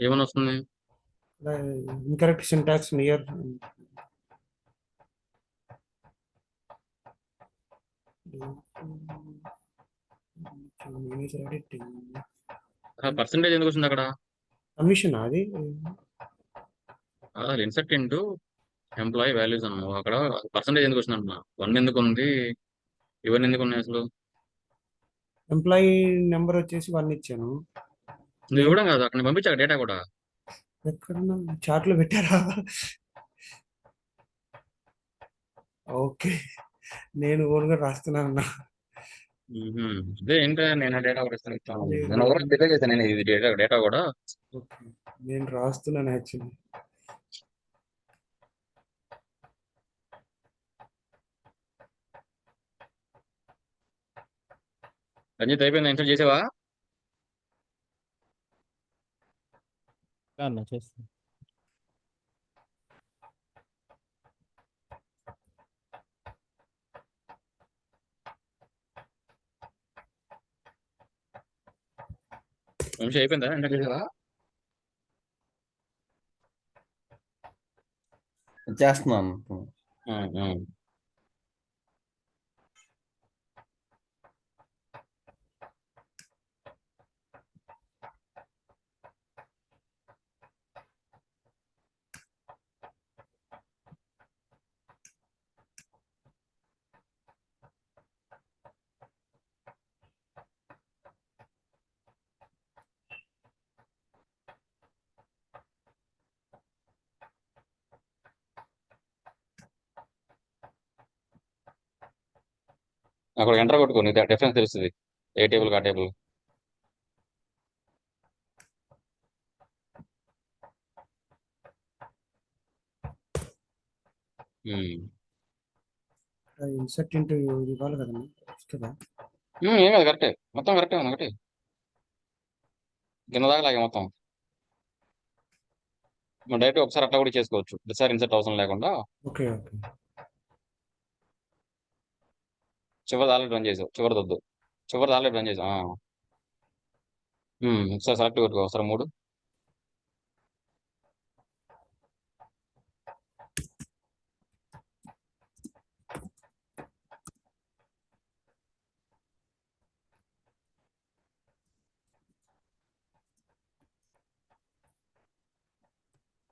ఏమని వస్తుంది? Incorrect syntax near. పర్సంటేజ్ ఎందుకు వచ్చింది అక్కడ? కమిషన్ అది. ఇన్సర్ట్ ఇంటూ ఎంప్లాయీ వాల్యూస్ అన్నావు, అక్కడ పర్సంటేజ్ ఎందుకు వచ్చింది అంటున్నా. 1 ఎందుకు ఉంది, ఇవన్నీ ఎందుకు ఉన్నాయి అసలు? ఎంప్లాయీ నెంబర్ వచ్చేసి 1 ఇచ్చాను. నువ్వు ఇవ్వడం కాదు, అక్కడ పంపించాక డేటా కూడా. ఎక్కడన్నా చార్ట్ లో పెట్టారా? ఓకే, నేను ఓన్గా రాస్తున్నాను. అదే ఏంటో నేను డేటా కూడా ఇస్తాను. లేదు, నేను ఒకటి డిలే చేశాను, నేను ఇది డేటా కూడా. ఓకే, నేను రాస్తున్నాను యాక్చువల్లీ. రంజిత్ అయిపోయింది, ఇన్సర్ట్ చేసావా? అన్న చేస్తున్నా. వంశీ అయిపోయిందా ఇన్సర్ట్ చేసావా? చేస్తున్నాను. ఆ, ఆ. అక్కడ ఎంటర్ కొట్టుకో, నీకు డిఫరెన్స్ తెలుస్తుంది ఏ టేబుల్ ఆ టేబుల్. ఇన్సర్ట్ ఇంటూ ఇవ్వాలి కదండి, వస్తుందా? ఏం కాదు, కరెక్టే, మొత్తం కరెక్టే ఉంది ఒకటి కింద దాకా లాగే మొత్తం. మనం డైరెక్ట్ ఒకసారి అట్లా కూడా చేసుకోవచ్చు, ప్రతిసారి ఇన్సర్ట్ అవసరం లేకుండా. Okay okay. చివరిది ఆల్రెడీ రన్ చేసావు, చివరిదొద్దు, చివరిది ఆల్రెడీ రన్ చేసావు. ఒకసారి సెలెక్ట్ కొట్టుకో, ఒకసారి 3.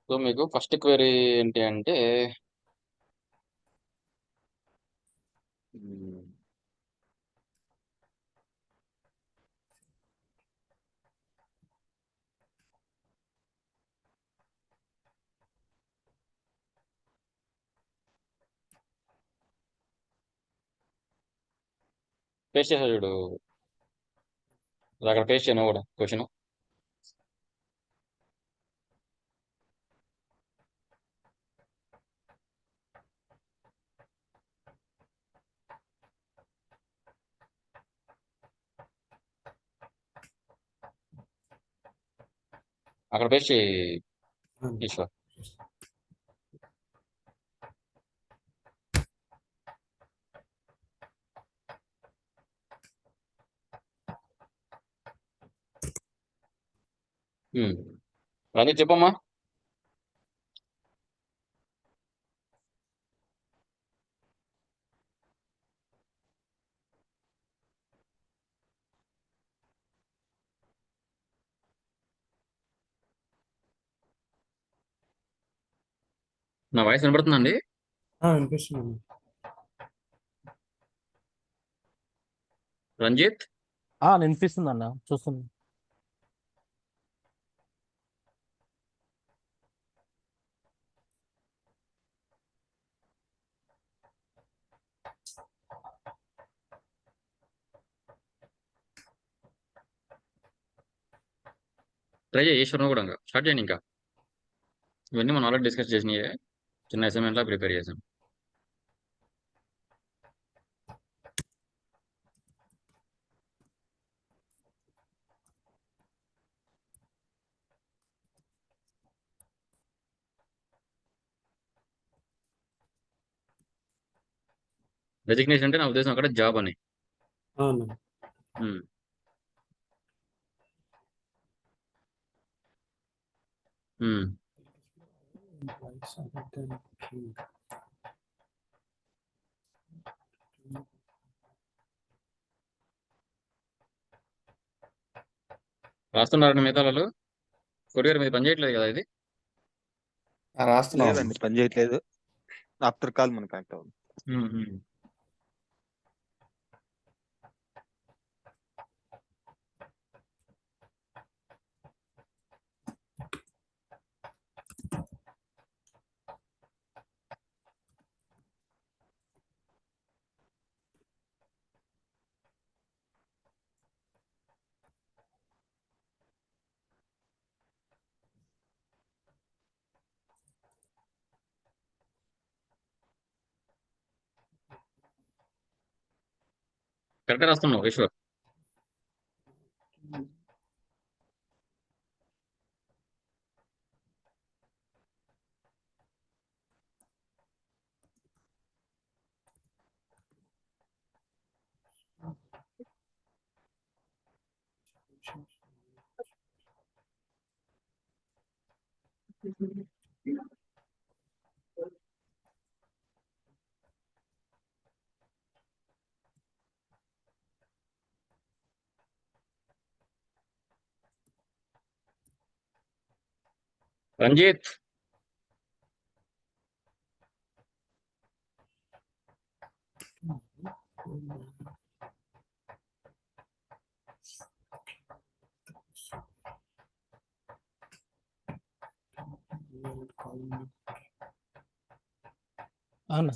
సో మీకు ఫస్ట్ క్వెరీ ఏంటి అంటే పేస్ట్ చేసా చూడు, అది అక్కడ పేస్ట్ చేయను కూడా క్వశ్చన్. అక్కడ పేస్ట్ చేయి ఈశ్వర్. రంజిత్ చెప్పమ్మా. నా వాయిస్ వినపడుతుందండి? వినిపిస్తున్నాను. రంజిత్ వినిపిస్తుంది అన్న, చూస్తున్నా. ట్రై చేయి ఈశ్వర్, నువ్వు కూడా ఇంకా స్టార్ట్ చేయండి. ఇంకా ఇవన్నీ మనం ఆల్రెడీ డిస్కస్ చేసినాయే, చిన్న అసైన్మెంట్లా ప్రిపేర్ చేసాం. డెసిగ్నేషన్ అంటే నా ఉద్దేశం అక్కడ జాబ్ అని. అవును. ఉమ్. ఉమ్. Employees other than king. రాస్తున్నారండి మిగతా వాళ్ళు? కొరియర్ మీద పని చేయట్లేదు కదా ఇది? రాస్తున్నాం. లేదండి, పని చేయట్లేదు. ఆఫ్టర్ కాల్ మనం కనెక్ట్ అవ్వాలి. కరెక్ట్ రాస్తున్నావు ఈశ్వర్. రంజిత్ అవునా?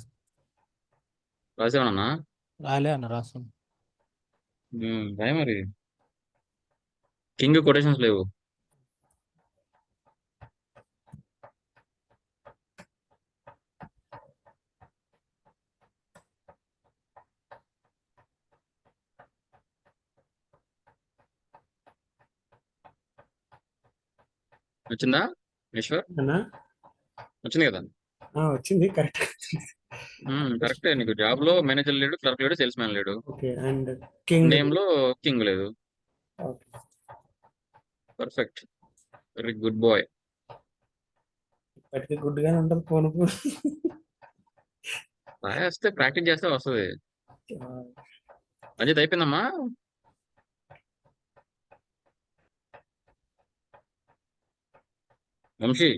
రాసేవనన్నా? రాలే అన్న రాస్తాను. రాయి మరి. కింగ్ కొటేషన్స్ లేవు. వచ్చిందా ఈశ్వర్? అన్నా వచ్చింది కదా. వచ్చింది కరెక్ట్. కరెక్టే. నీకు జాబ్ లో మేనేజర్ లేడు, క్లర్క్ లేడు, సేల్స్ మ్యాన్ లేడు. Okay and king. నేమ్ లో కింగ్ లేదు. Okay perfect. Very good boy. ఇప్పటికీ గుడ్ గానే ఉంటుంది పోను పోను. రాస్తే ప్రాక్టీస్ చేస్తే వస్తుంది. అజిత్ అయిపోయిందమ్మా. వంశీ.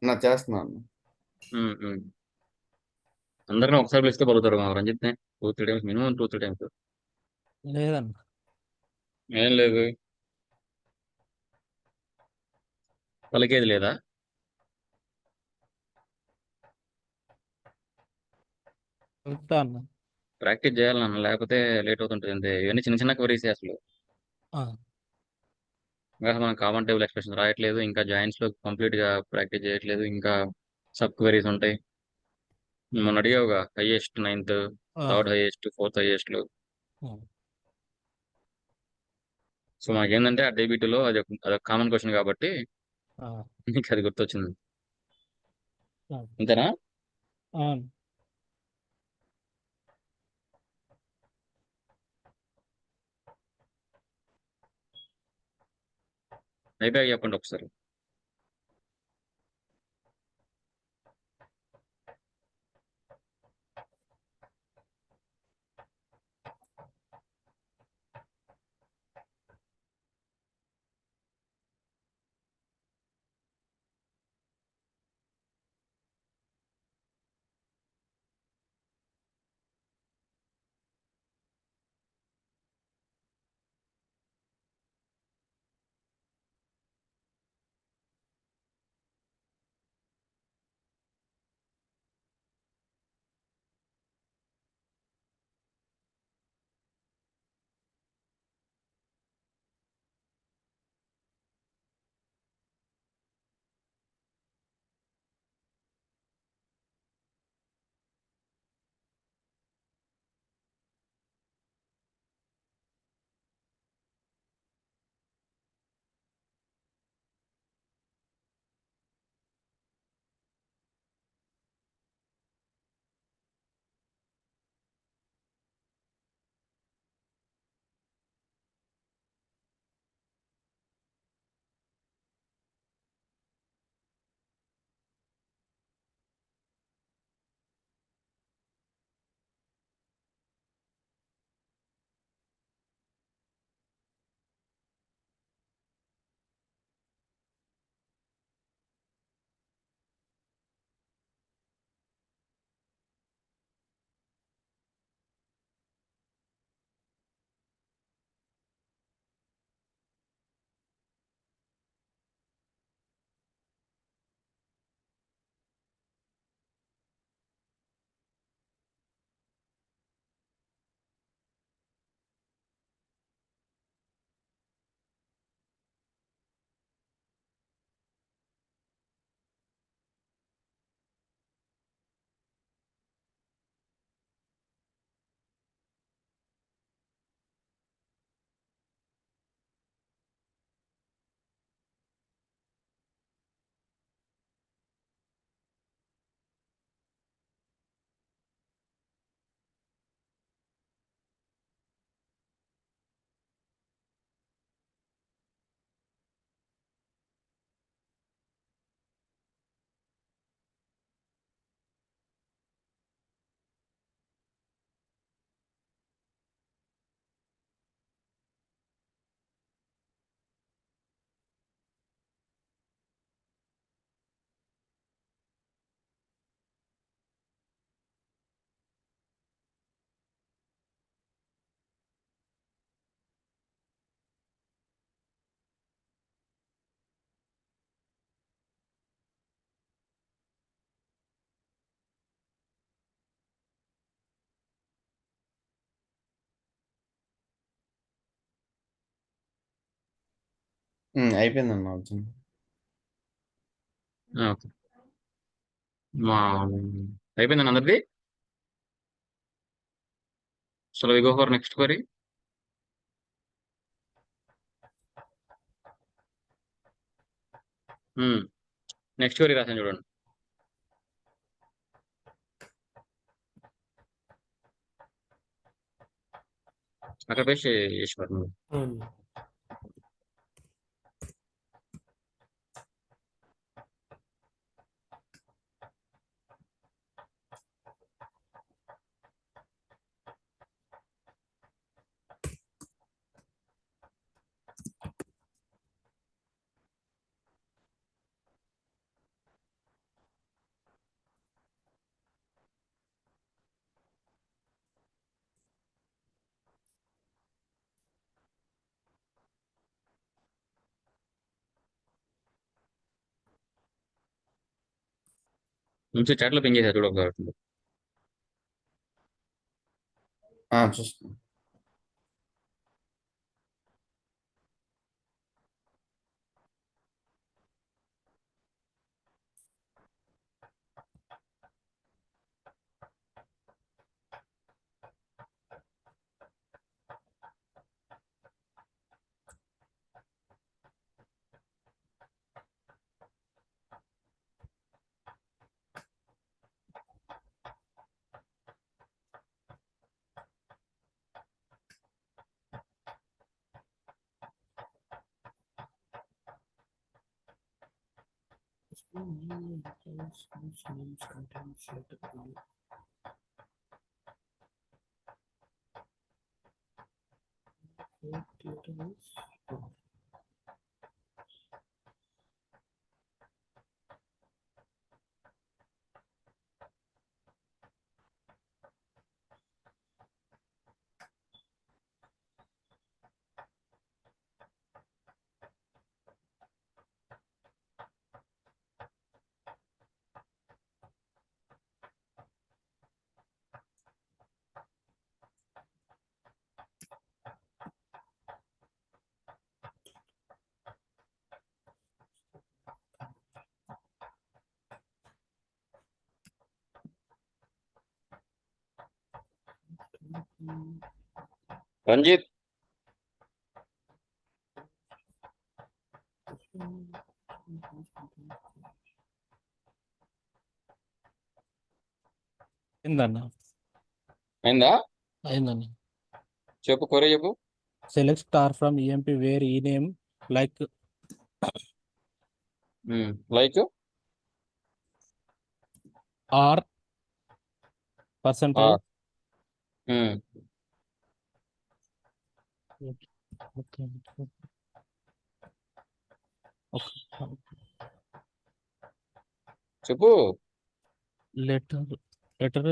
నా చేస్తున్నాను. ఉమ్, ఉమ్. అందరిని ఒకసారి పిలిస్తే పలుకుతారు మా రంజిత్ 2-3 టైమ్స్, మినిమం 2-3 టైమ్స్. లేదన్న. ఏం లేదు. పలికేది లేదా? చెప్తా అన్న. ప్రాక్టీస్ చేయాలన్న, లేకపోతే లేట్ అవుతుంటుంది అంతే. ఇవన్నీ చిన్న చిన్న క్వరీస్ అసలు. ఆ, ఇంకా మనం కామన్ టేబుల్ ఎక్స్ప్రెషన్ రాయట్లేదు, ఇంకా జాయింట్స్ లో కంప్లీట్ గా ప్రాక్టీస్ చేయట్లేదు, ఇంకా సబ్ క్వరీస్ ఉంటాయి. మొన్న అడిగావుగా హైయెస్ట్ 9th, ఆ, 3rd హైయెస్ట్, 4th హైయెస్ట్. ఆ, సో మాకేంటంటే ఆ డేబిటీలో అదొక కామన్ క్వశ్చన్ కాబట్టి ఆ, నీకు అది గుర్తొచ్చింది. ఆ, అంతేనా? ఆ. అయిపోయాక చెప్పండి ఒకసారి. అయిపోయిందన్న వచ్చింది. ఓకే. మా అయిపోయిందండి అందరిది. So we go for next query. Next query రాసాను చూడండి. అక్కడ పేస్ట్ ఈశ్వర్ నువ్వు. అవును. నుంచి చాట్లో పింగ్ చేశారు చూడు ఒకసారి. చూస్తున్నా. రంజిత్ ఏందన్న అయిందా? అయిందన్న. చెప్పు క్వరీ చెప్పు. Select star from EMP where E name like like R percentage. చెప్పు. లెటర్ లెటర్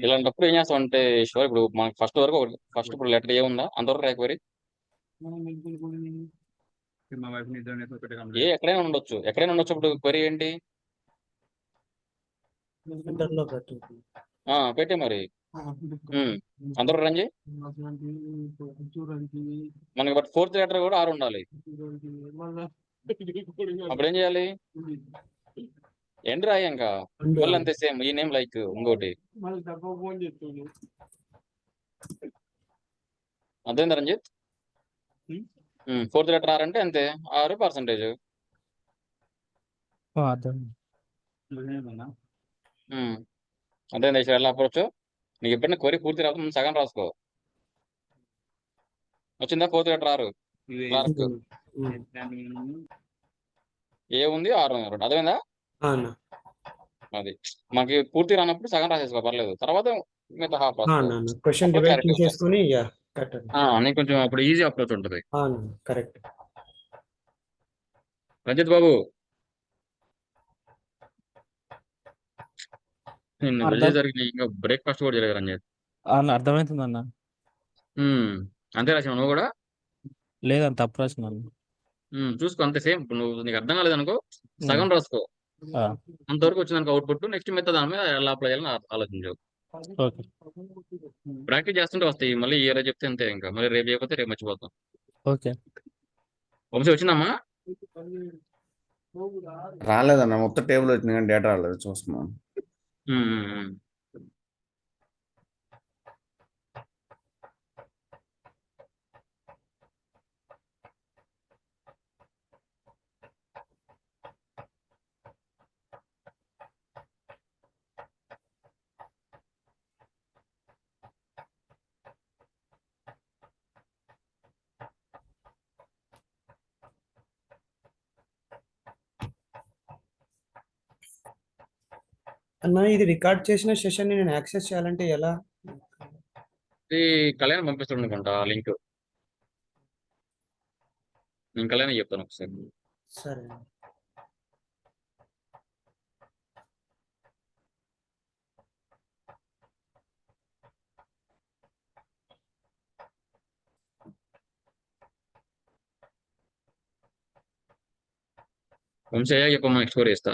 ఇలాంటప్పుడు ఏం చేస్తాం అంటే ఈశ్వర్, ఇప్పుడు మనకి ఫస్ట్ ఇప్పుడు లెటర్ ఏ ఉందా అంతవరకు రాయి క్వరీ. ఎక్కడైనా ఉండొచ్చు ఇప్పుడు క్వరీ ఏంటి సెంటర్లో పెట్టు. పెట్టే మరి. అందరూ రన్ చేయి. మనకి బట్ ఫోర్త్ లెటర్ కూడా ఆరు ఉండాలి. అప్పుడు ఏం చేయాలి? ఎండ్ రాయి ఇంకా మళ్ళీ అంతే సేమ్ ఈ నేమ్ లైక్ ఇంకోటి. అర్థమైందా రంజిత్? ఫోర్త్ లెటర్ ఆరు అంటే అంతే 6%. అర్థమైందా ఈశ్వర్? ఎలా అప్రోచ్? నీకు ఎప్పుడైనా క్వరీ పూర్తి రాదు, ముందు సగం రాసుకో. వచ్చిందా ఫోర్త్ లెటర్ 6 క్లార్క్ ఏ ఉంది 6 ఉంది. అర్థమైందా? అది మనకి పూర్తి రానప్పుడు సగం రాసేసుకో పర్లేదు, తర్వాత మిగతా హాఫ్ రాసుకో. క్వశ్చన్ అప్పుడు డివైడ్ clarity చేసేసుకొని కట్టండి. నీకు కొంచెం అప్పుడు ఈజీ అప్రోచ్ ఉంటుంది. కరెక్ట్. రంజిత్ బాబు నిన్ను వెళ్ళేసరికి ఇంకా బ్రేక్ఫాస్ట్ కూడా చేయలేదు రంజిత్. అర్థమవుతుందన్న. అంతే రాసినావు నువ్వు కూడా? లేదంత తప్పు రాసిన. చూసుకో అంతే సేమ్. ఇప్పుడు నువ్వు నీకు అర్థం కాలేదనుకో సగం రాసుకో, అంతవరకు వచ్చిందనుకో అవుట్పుట్. నెక్స్ట్ మిగతా దాని మీద ఎలా అప్లై చేయాలని ఆలోచించు. ఓకే ప్రాక్టీస్ చేస్తుంటే వస్తాయి. మళ్ళీ ఈ రోజు చెప్తే అంతే ఇంకా. మళ్ళీ రేపు చేయకపోతే రేపు మర్చిపోతాం. ఓకే వంశీ వచ్చిందమ్మా? రాలేదన్న మొత్తం టేబుల్ వచ్చింది కానీ డేటా రాలేదు చూస్తున్నాను. ఉమ్, ఉమ్, ఉమ్. అన్న ఇది రికార్డ్ చేసిన సెషన్ ని నేను యాక్సెస్ చేయాలంటే ఎలా? ఇది కళ్యాణ్ పంపిస్తాడు అనుకుంటా లింక్. నేను కళ్యాణ్ చెప్తాను ఒకసారి. సరే. వంశీ అయ్యా చెప్పమ్మా, నెక్స్ట్ స్టోరీ ఇస్తా.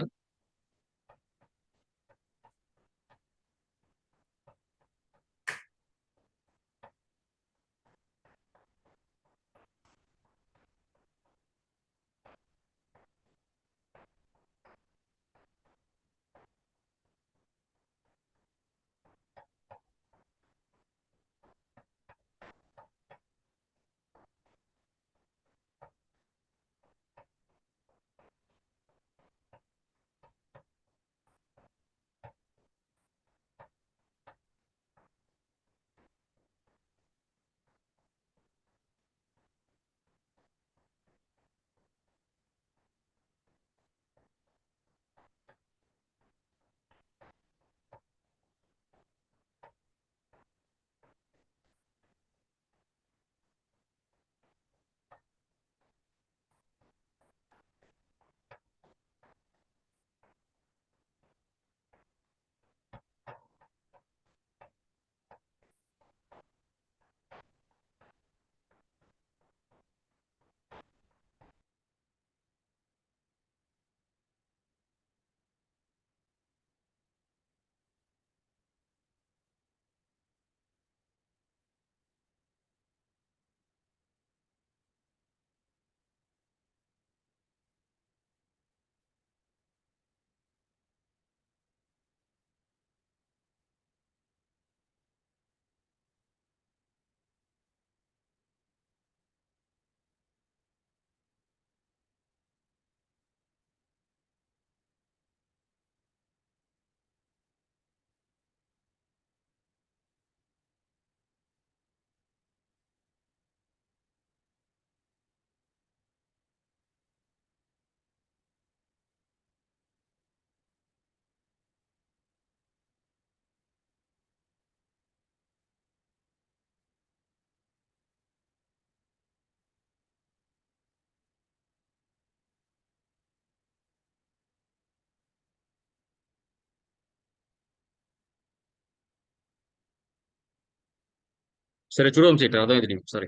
సరే చూడు వంశీ, ఇక్కడ అర్థమైంది నీకు. సరే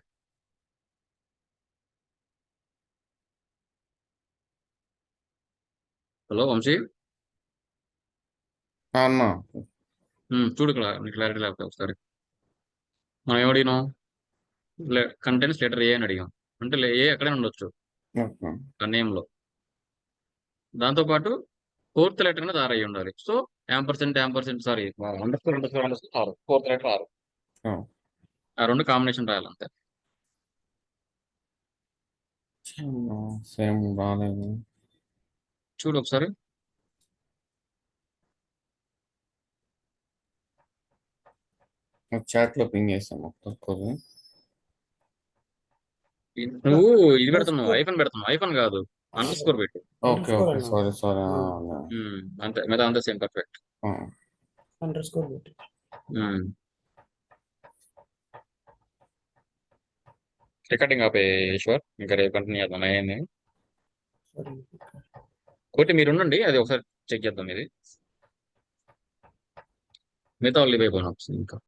హలో వంశీ. అన్న చూడు ఇక్కడ నీకు క్లారిటీ లేకపోతే ఒకసారి. మనం ఏమడిగినాం? కంటెంట్స్ లెటర్ ఏ అని అడిగాం. అంటే ఏ ఎక్కడైనా ఉండొచ్చు ఓకే ఆ నేమ్లో. దాంతోపాటు ఫోర్త్ లెటర్ అనేది ఆర్ అయి ఉండాలి. సో యాంపర్సెంట్ సారీ అండర్స్కోర్ ఆరు, ఫోర్త్ లెటర్ ఆరు. ఆ రెండు కాంబినేషన్ రాయాలి అంతే. సేమ్ రాలేదు. చూడు ఒకసారి. చాట్ లో పింగ్ చేస్తాను మొత్తం. నువ్వు ఇది పెడుతున్నావు, ఐఫోన్ పెడుతున్నావు. ఐఫోన్ కాదు, అండర్ స్కోర్ పెట్టు. Okay okay sorry sorry. అంతే, మీద అంతా సేమ్ పర్ఫెక్ట్. అండర్స్కోర్ పెట్టి. రికార్డింగ్ ఆపే ఈశ్వర్, ఇంకా రేపు కంటిన్యూ చేద్దాం. అయ్యింది సరే. ఒకటి, మీరు ఉండండి, అది ఒకసారి చెక్ చేద్దాం. ఇది మిగతా వాళ్ళు ఇవ్వకపోయినా ఇంకా